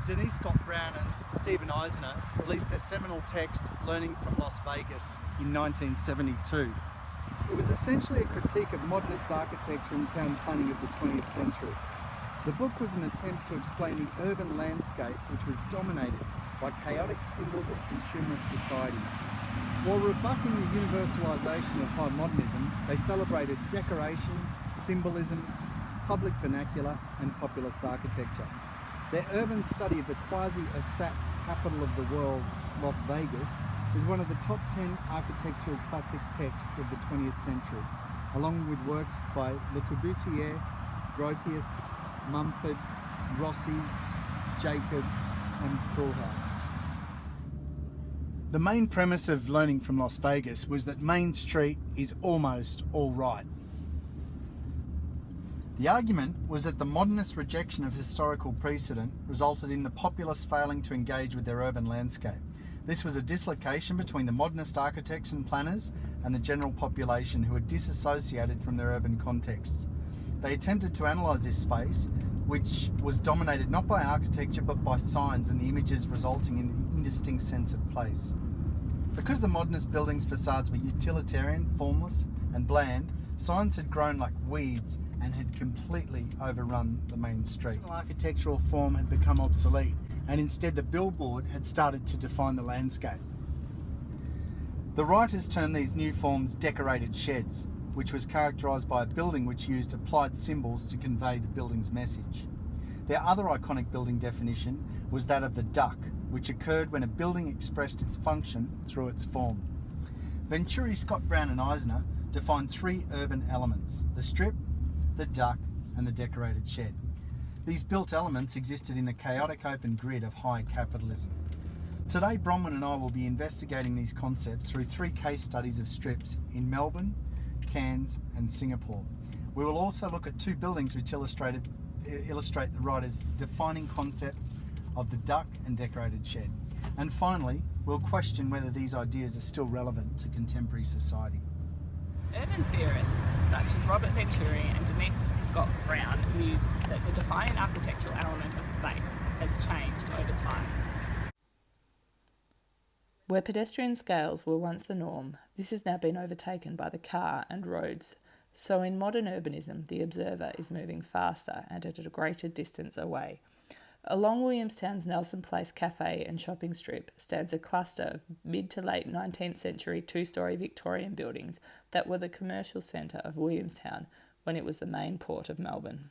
Denise Scott Brown and Stephen Eisner released their seminal text, Learning from Las Vegas, in 1972. It was essentially a critique of modernist architecture and town planning of the 20th century. The book was an attempt to explain the urban landscape, which was dominated by chaotic symbols of consumerist society. While rebutting the universalisation of high modernism, they celebrated decoration, symbolism, public vernacular and populist architecture. Their urban study of the quasi-ersatz capital of the world, Las Vegas, is one of the top 10 architectural classic texts of the 20th century, along with works by Le Corbusier, Gropius, Mumford, Rossi, Jacobs and Koolhaas. The main premise of Learning from Las Vegas was that Main Street is almost all right. The argument was that the modernist rejection of historical precedent resulted in the populace failing to engage with their urban landscape. This was a dislocation between the modernist architects and planners and the general population who were disassociated from their urban contexts. They attempted to analyse this space, which was dominated not by architecture but by signs and the images resulting in the indistinct sense of place. Because the modernist buildings' facades were utilitarian, formless and bland, signs had grown like weeds and had completely overrun the main street. The architectural form had become obsolete, and instead the billboard had started to define the landscape. The writers termed these new forms decorated sheds, which was characterised by a building which used applied symbols to convey the building's message. Their other iconic building definition was that of the duck, which occurred when a building expressed its function through its form. Venturi, Scott Brown and Eisner defined three urban elements: the strip, the duck and the decorated shed. These built elements existed in the chaotic open grid of high capitalism. Today, Bronwyn and I will be investigating these concepts through three case studies of strips in Melbourne, Cairns and Singapore. We will also look at two buildings which illustrate the writer's defining concept of the duck and decorated shed. And finally, we'll question whether these ideas are still relevant to contemporary society. Urban theorists such as Robert Venturi and Denise Scott Brown muse that the defining architectural element of space has changed over time. Where pedestrian scales were once the norm, this has now been overtaken by the car and roads. So in modern urbanism, the observer is moving faster and at a greater distance away. Along Williamstown's Nelson Place cafe and shopping strip stands a cluster of mid to late 19th century two-storey Victorian buildings that were the commercial centre of Williamstown when it was the main port of Melbourne.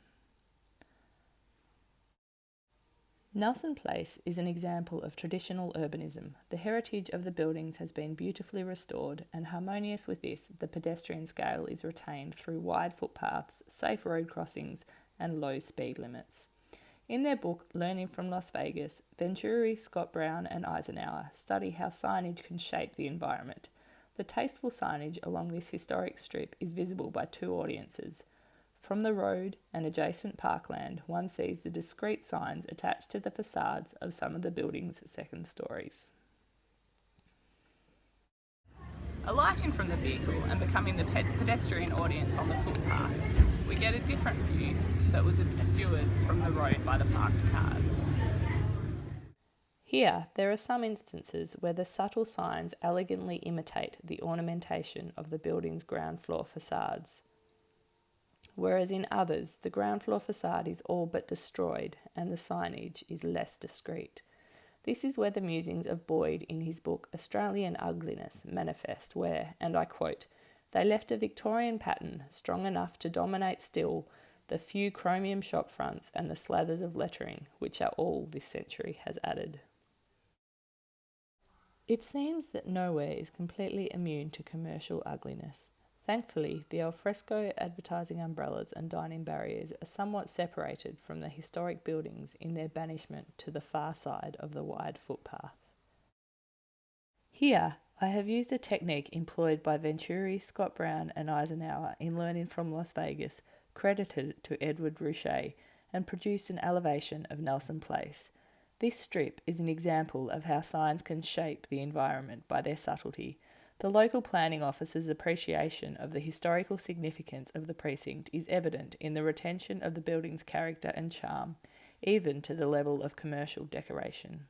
Nelson Place is an example of traditional urbanism. The heritage of the buildings has been beautifully restored, and harmonious with this, the pedestrian scale is retained through wide footpaths, safe road crossings and low speed limits. In their book, Learning from Las Vegas, Venturi, Scott Brown and Eisenhower study how signage can shape the environment. The tasteful signage along this historic strip is visible by two audiences. From the road and adjacent parkland, one sees the discrete signs attached to the facades of some of the building's second stories. Alighting from the vehicle and becoming the pedestrian audience on the footpath, we get a different view that was obscured from the road by the parked cars. Here, there are some instances where the subtle signs elegantly imitate the ornamentation of the building's ground floor facades, whereas in others, the ground floor facade is all but destroyed and the signage is less discreet. This is where the musings of Boyd in his book Australian Ugliness manifest, where, and I quote, "They left a Victorian pattern strong enough to dominate still the few chromium shop fronts and the slathers of lettering, which are all this century has added." It seems that nowhere is completely immune to commercial ugliness. Thankfully, the alfresco advertising umbrellas and dining barriers are somewhat separated from the historic buildings in their banishment to the far side of the wide footpath. Here, I have used a technique employed by Venturi, Scott Brown and Eisenhower in Learning from Las Vegas, credited to Edward Ruchet, and produced an elevation of Nelson Place. This strip is an example of how signs can shape the environment by their subtlety. The local planning officer's appreciation of the historical significance of the precinct is evident in the retention of the building's character and charm. even to the level of commercial decoration.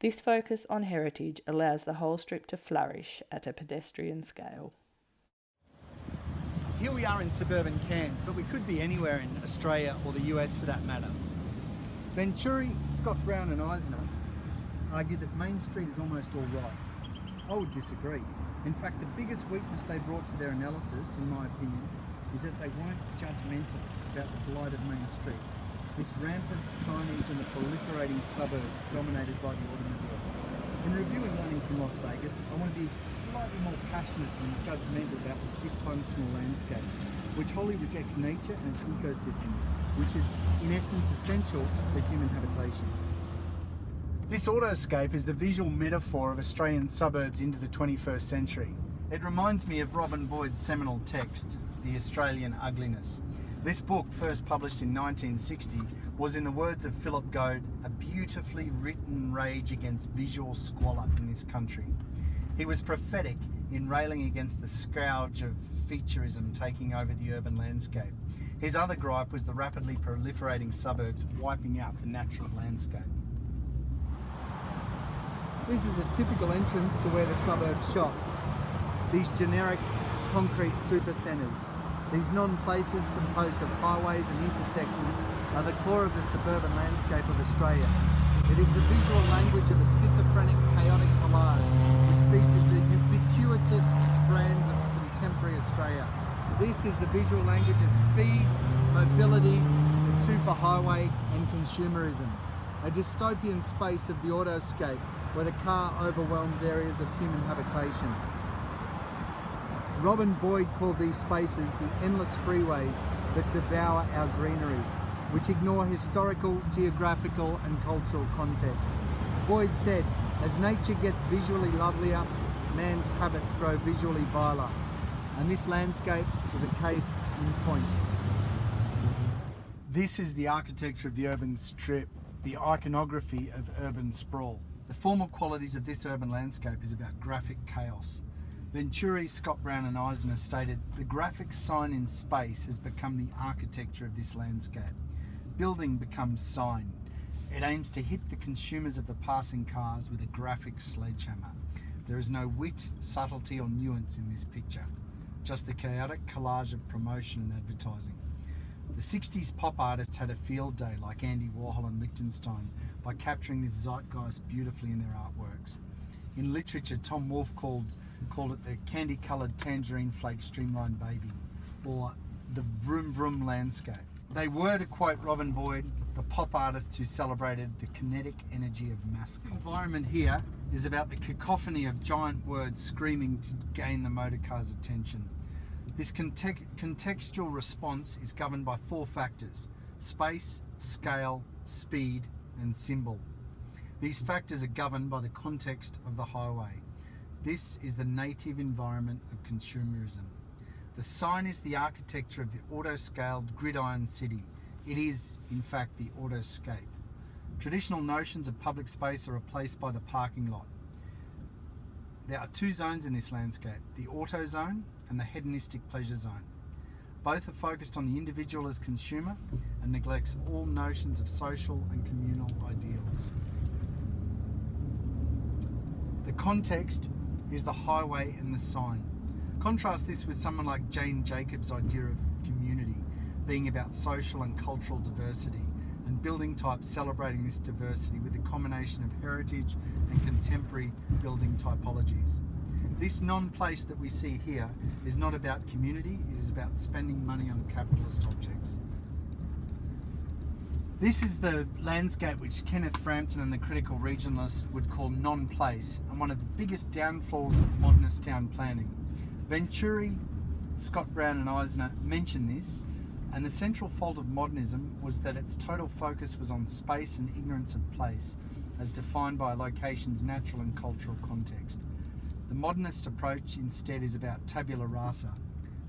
This focus on heritage allows the whole strip to flourish at a pedestrian scale. Here we are in suburban Cairns, but we could be anywhere in Australia or the US for that matter. Venturi, Scott Brown and Eisner argued that Main Street is almost all right. I would disagree. In fact, the biggest weakness they brought to their analysis, in my opinion, is that they weren't judgmental about the blight of Main Street. This rampant signage and the proliferating suburbs dominated by the automobile. In reviewing learning from Las Vegas, I want to be slightly more passionate and judgmental about this dysfunctional landscape, which wholly rejects nature and its ecosystems, which is in essence essential for human habitation. This autoscape is the visual metaphor of Australian suburbs into the 21st century. It reminds me of Robin Boyd's seminal text, The Australian Ugliness. This book, first published in 1960, was, in the words of Philip Goad, a beautifully written rage against visual squalor in this country. He was prophetic in railing against the scourge of featureism taking over the urban landscape. His other gripe was the rapidly proliferating suburbs wiping out the natural landscape. This is a typical entrance to where the suburbs shop. These generic concrete supercentres. These non-places composed of highways and intersections are the core of the suburban landscape of Australia. It is the visual language of a schizophrenic, chaotic collage which features the ubiquitous brands of contemporary Australia. This is the visual language of speed, mobility, the superhighway and consumerism. A dystopian space of the autoscape where the car overwhelms areas of human habitation. Robin Boyd called these spaces the endless freeways that devour our greenery, which ignore historical, geographical and cultural context. Boyd said, as nature gets visually lovelier, man's habits grow visually viler. And this landscape is a case in point. This is the architecture of the urban strip, the iconography of urban sprawl. The formal qualities of this urban landscape is about graphic chaos. Venturi, Scott Brown and Eisner stated, the graphic sign in space has become the architecture of this landscape. Building becomes sign. It aims to hit the consumers of the passing cars with a graphic sledgehammer. There is no wit, subtlety or nuance in this picture, just the chaotic collage of promotion and advertising. The 60s pop artists had a field day like Andy Warhol and Lichtenstein by capturing this zeitgeist beautifully in their artworks. In literature, Tom Wolfe called it the candy-coloured tangerine flake streamlined baby, or the vroom vroom landscape. They were, to quote Robin Boyd, the pop artists who celebrated the kinetic energy of mass culture. The environment here is about the cacophony of giant words screaming to gain the motor car's attention. This contextual response is governed by 4 factors: space, scale, speed and symbol. These factors are governed by the context of the highway. This is the native environment of consumerism. The sign is the architecture of the auto-scaled gridiron city. It is, in fact, the autoscape. Traditional notions of public space are replaced by the parking lot. There are 2 zones in this landscape, the auto zone and the hedonistic pleasure zone. Both are focused on the individual as consumer and neglects all notions of social and communal ideals. The context is the highway and the sign. Contrast this with someone like Jane Jacobs' idea of community being about social and cultural diversity, and building types celebrating this diversity with a combination of heritage and contemporary building typologies. This non-place that we see here is not about community, it is about spending money on capitalist objects. This is the landscape which Kenneth Frampton and the critical regionalists would call non-place, and one of the biggest downfalls of modernist town planning. Venturi, Scott Brown and Eisner mention this, and the central fault of modernism was that its total focus was on space and ignorance of place, as defined by a location's natural and cultural context. The modernist approach instead is about tabula rasa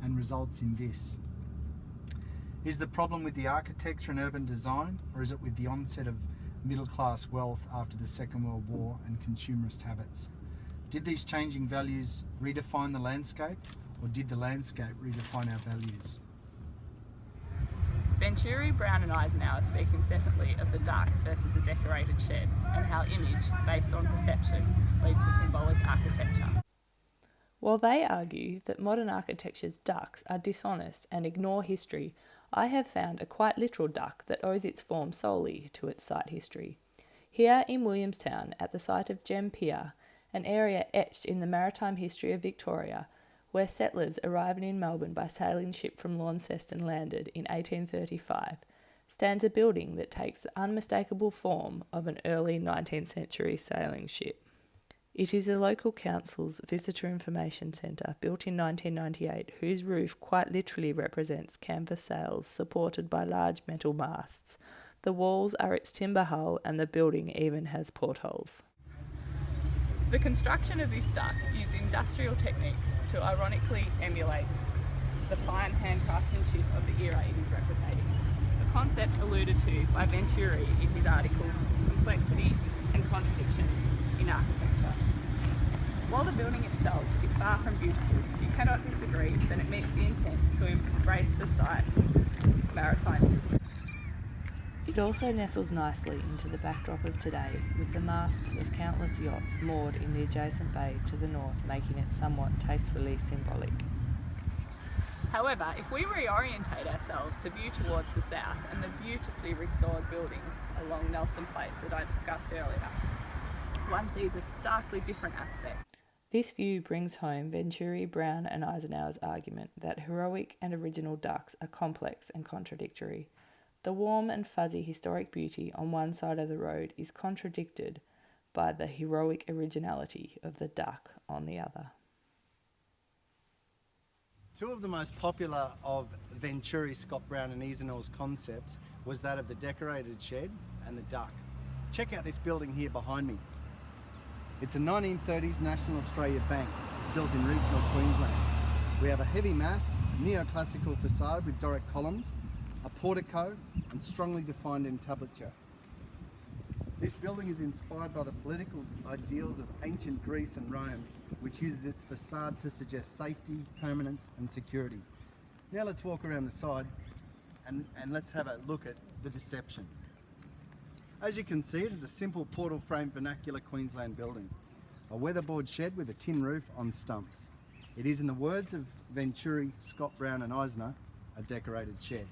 and results in this. Is the problem with the architecture and urban design, or is it with the onset of middle-class wealth after the Second World War and consumerist habits? Did these changing values redefine the landscape, or did the landscape redefine our values? Venturi, Brown and Eisenhower speak incessantly of the duck versus the decorated shed and how image, based on perception, leads to symbolic architecture. While they argue that modern architecture's ducks are dishonest and ignore history, I have found a quite literal duck that owes its form solely to its site history. Here in Williamstown, at the site of Gem Pier, an area etched in the maritime history of Victoria, where settlers arriving in Melbourne by sailing ship from Launceston landed in 1835, stands a building that takes the unmistakable form of an early 19th century sailing ship. It is the local council's visitor information centre, built in 1998, whose roof quite literally represents canvas sails supported by large metal masts. The walls are its timber hull and the building even has portholes. The construction of this duck used industrial techniques to ironically emulate the fine hand craftsmanship of the era it is replicating, a concept alluded to by Venturi in his article Complexity and Contradictions in Architecture. While the building itself is far from beautiful, you cannot disagree that it meets the intent to embrace the site's maritime history. It also nestles nicely into the backdrop of today, with the masts of countless yachts moored in the adjacent bay to the north, making it somewhat tastefully symbolic. However, if we reorientate ourselves to view towards the south and the beautifully restored buildings along Nelson Place that I discussed earlier, one sees a starkly different aspect. This view brings home Venturi, Brown and Eisenhower's argument that heroic and original ducks are complex and contradictory. The warm and fuzzy historic beauty on one side of the road is contradicted by the heroic originality of the duck on the other. Two of the most popular of Venturi, Scott Brown and Eisenhower's concepts was that of the decorated shed and the duck. Check out this building here behind me. It's a 1930s National Australia Bank built in regional Queensland. We have a heavy mass, neoclassical facade with Doric columns, a portico and strongly defined entablature. This building is inspired by the political ideals of ancient Greece and Rome, which uses its facade to suggest safety, permanence and security. Now let's walk around the side and let's have a look at the deception. As you can see, it is a simple portal frame vernacular Queensland building, a weatherboard shed with a tin roof on stumps. It is, in the words of Venturi, Scott Brown and Eisner, a decorated shed.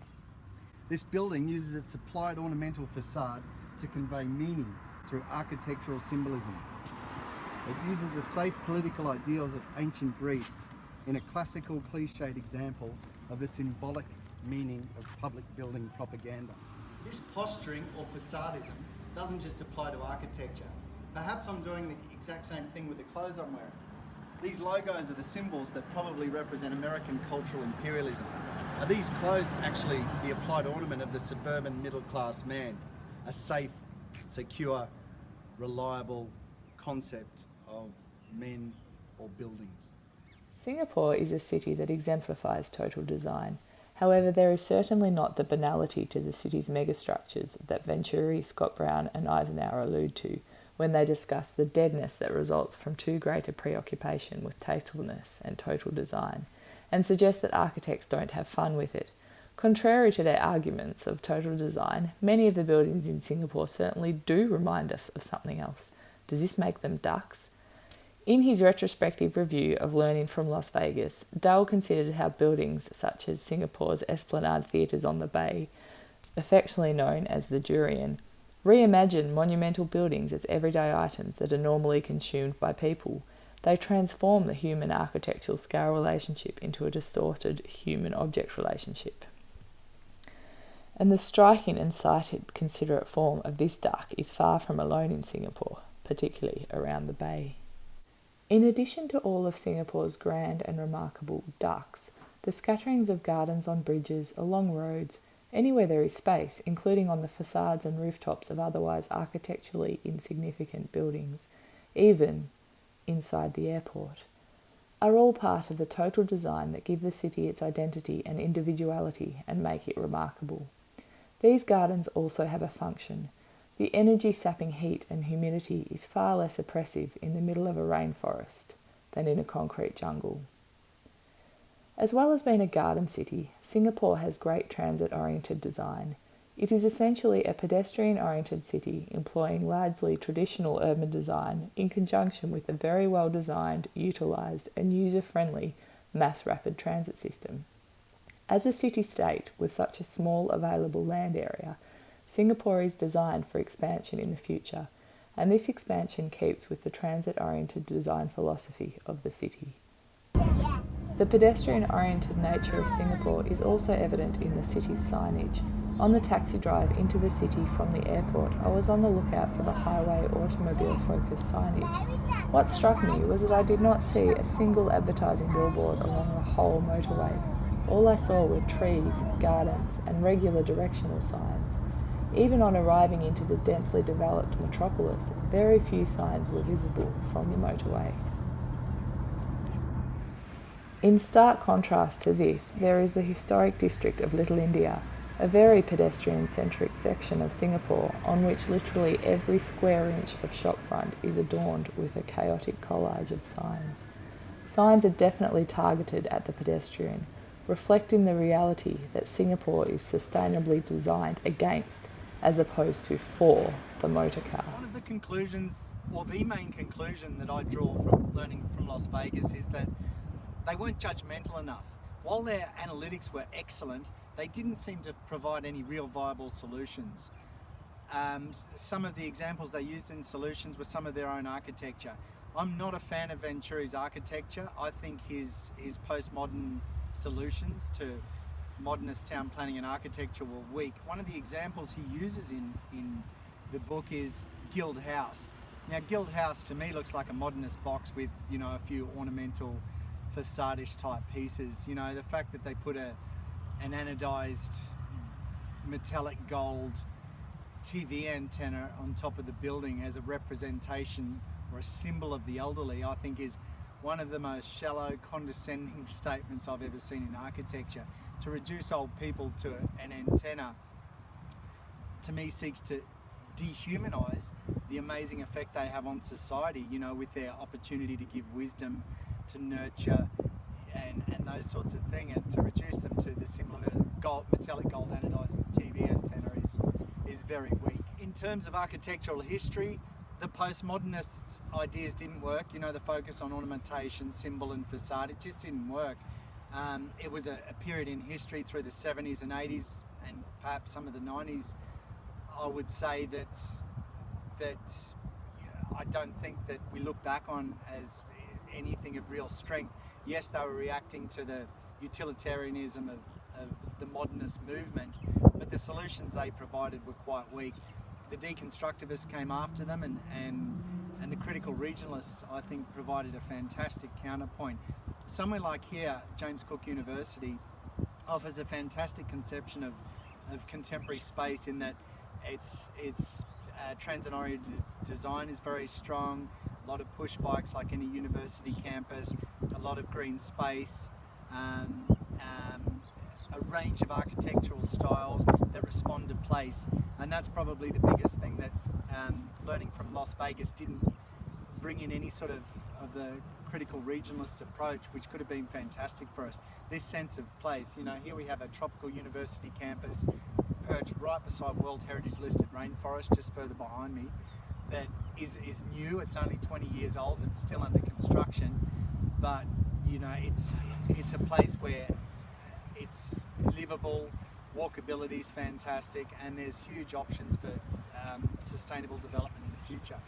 This building uses its applied ornamental facade to convey meaning through architectural symbolism. It uses the safe political ideals of ancient Greece in a classical cliched example of the symbolic meaning of public building propaganda. This posturing or facadism doesn't just apply to architecture. Perhaps I'm doing the exact same thing with the clothes I'm wearing. These logos are the symbols that probably represent American cultural imperialism. Are these clothes actually the applied ornament of the suburban middle class man? A safe, secure, reliable concept of men or buildings. Singapore is a city that exemplifies total design. However, there is certainly not the banality to the city's megastructures that Venturi, Scott Brown and Eisenhower allude to when they discuss the deadness that results from too great a preoccupation with tastefulness and total design, and suggest that architects don't have fun with it. Contrary to their arguments of total design, many of the buildings in Singapore certainly do remind us of something else. Does this make them ducks? In his retrospective review of Learning from Las Vegas, Dale considered how buildings such as Singapore's Esplanade Theatres on the Bay, affectionately known as the Durian, reimagine monumental buildings as everyday items that are normally consumed by people. They transform the human architectural scale relationship into a distorted human-object relationship. And the striking and sighted, considerate form of this duck is far from alone in Singapore, particularly around the bay. In addition to all of Singapore's grand and remarkable ducks, the scatterings of gardens on bridges, along roads, anywhere there is space, including on the facades and rooftops of otherwise architecturally insignificant buildings, even inside the airport, are all part of the total design that give the city its identity and individuality and make it remarkable. These gardens also have a function. The energy-sapping heat and humidity is far less oppressive in the middle of a rainforest than in a concrete jungle. As well as being a garden city, Singapore has great transit-oriented design. It is essentially a pedestrian-oriented city employing largely traditional urban design in conjunction with a very well-designed, utilised and user-friendly mass rapid transit system. As a city-state with such a small available land area, Singapore is designed for expansion in the future, and this expansion keeps with the transit-oriented design philosophy of the city. The pedestrian-oriented nature of Singapore is also evident in the city's signage. On the taxi drive into the city from the airport, I was on the lookout for the highway automobile-focused signage. What struck me was that I did not see a single advertising billboard along the whole motorway. All I saw were trees, gardens, and regular directional signs. Even on arriving into the densely developed metropolis, very few signs were visible from the motorway. In stark contrast to this, there is the historic district of Little India, a very pedestrian-centric section of Singapore on which literally every square inch of shopfront is adorned with a chaotic collage of signs. Signs are definitely targeted at the pedestrian, reflecting the reality that Singapore is sustainably designed against, as opposed to for, the motor car. One of the conclusions, or the main conclusion that I draw from learning from Las Vegas is that they weren't judgmental enough. While their analytics were excellent, they didn't seem to provide any real viable solutions. Some of the examples they used in solutions were some of their own architecture. I'm not a fan of Venturi's architecture. I think his postmodern solutions to modernist town planning and architecture were weak. One of the examples he uses in the book is Guild House. Now, Guild House to me looks like a modernist box with, a few ornamental facade-ish type pieces. The fact that they put an anodized metallic gold TV antenna on top of the building as a representation or a symbol of the elderly, I think is one of the most shallow, condescending statements I've ever seen in architecture. To reduce old people to an antenna, to me, seeks to dehumanize the amazing effect they have on society, with their opportunity to give wisdom, to nurture, and those sorts of things, and to reduce them to the symbol of a metallic gold anodized TV antenna is very weak. In terms of architectural history, the postmodernists' ideas didn't work. The focus on ornamentation, symbol and facade, it just didn't work. It was a period in history through the 70s and 80s and perhaps some of the 90s, I would say that I don't think that we look back on as anything of real strength. Yes, they were reacting to the utilitarianism of the modernist movement, but the solutions they provided were quite weak. The deconstructivists came after them, and the critical regionalists, I think, provided a fantastic counterpoint. Somewhere like here, James Cook University offers a fantastic conception of contemporary space in that its transit-oriented design is very strong, a lot of push bikes like any university campus, a lot of green space, a range of architectural styles that respond to place, and that's probably the biggest thing that learning from Las Vegas didn't bring in any sort of the critical regionalist approach, which could have been fantastic for us. This sense of place, here we have a tropical university campus perched right beside World Heritage listed rainforest just further behind me, that is new. It's only 20 years old, it's still under construction, but it's a place where it's livable, walkability is fantastic, and there's huge options for sustainable development in the future.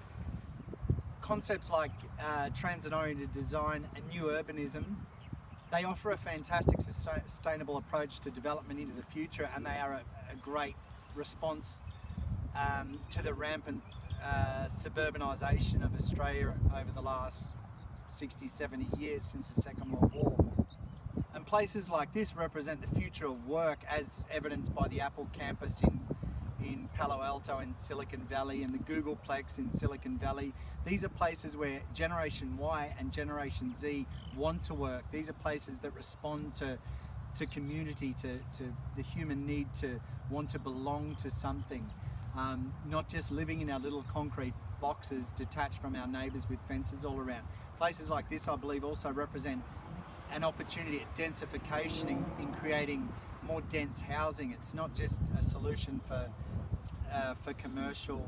Concepts like transit-oriented design and new urbanism, they offer a fantastic sustainable approach to development into the future, and they are a great response to the rampant suburbanisation of Australia over the last 60, 70 years since the Second World War. And places like this represent the future of work, as evidenced by the Apple campus in Palo Alto in Silicon Valley and the Googleplex in Silicon Valley. These are places where Generation Y and Generation Z want to work. These are places that respond to community, to the human need to want to belong to something. Not just living in our little concrete boxes detached from our neighbours with fences all around. Places like this, I believe, also represent an opportunity at densification in creating more dense housing. It's not just a solution for commercial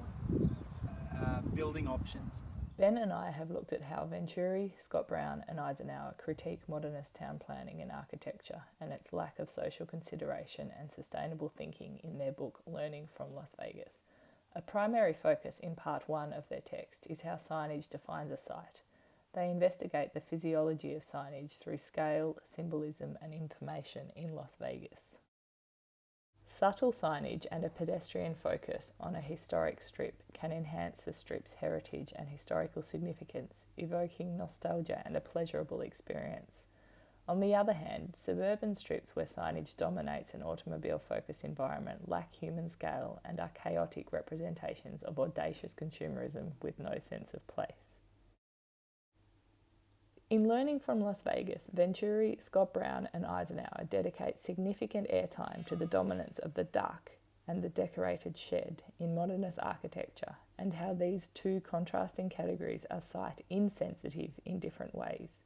building options. Ben and I have looked at how Venturi, Scott Brown and Eisenhower critique modernist town planning and architecture and its lack of social consideration and sustainable thinking in their book Learning from Las Vegas. A primary focus in part 1 of their text is how signage defines a site. They investigate the physiology of signage through scale, symbolism and information in Las Vegas. Subtle signage and a pedestrian focus on a historic strip can enhance the strip's heritage and historical significance, evoking nostalgia and a pleasurable experience. On the other hand, suburban strips where signage dominates an automobile-focused environment lack human scale and are chaotic representations of audacious consumerism with no sense of place. In Learning from Las Vegas, Venturi, Scott Brown and Eisenhower dedicate significant airtime to the dominance of the duck and the decorated shed in modernist architecture and how these two contrasting categories are site insensitive in different ways.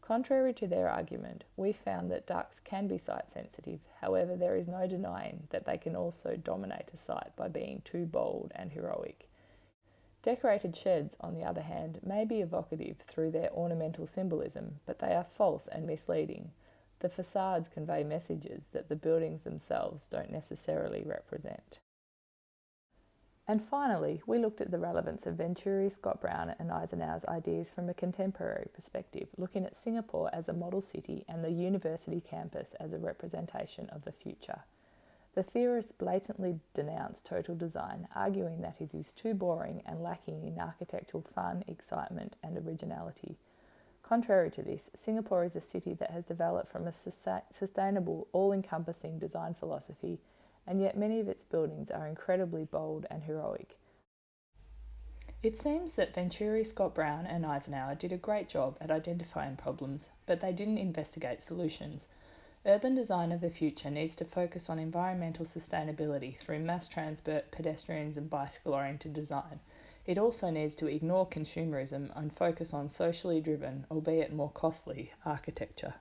Contrary to their argument, we found that ducks can be site sensitive, however there is no denying that they can also dominate a site by being too bold and heroic. Decorated sheds, on the other hand, may be evocative through their ornamental symbolism, but they are false and misleading. The facades convey messages that the buildings themselves don't necessarily represent. And finally, we looked at the relevance of Venturi, Scott Brown and Eisenhower's ideas from a contemporary perspective, looking at Singapore as a model city and the university campus as a representation of the future. The theorists blatantly denounce total design, arguing that it is too boring and lacking in architectural fun, excitement and originality. Contrary to this, Singapore is a city that has developed from a sustainable, all-encompassing design philosophy, and yet many of its buildings are incredibly bold and heroic. It seems that Venturi, Scott Brown and Eisenhower did a great job at identifying problems, but they didn't investigate solutions. Urban design of the future needs to focus on environmental sustainability through mass transport, pedestrians and bicycle-oriented design. It also needs to ignore consumerism and focus on socially driven, albeit more costly, architecture.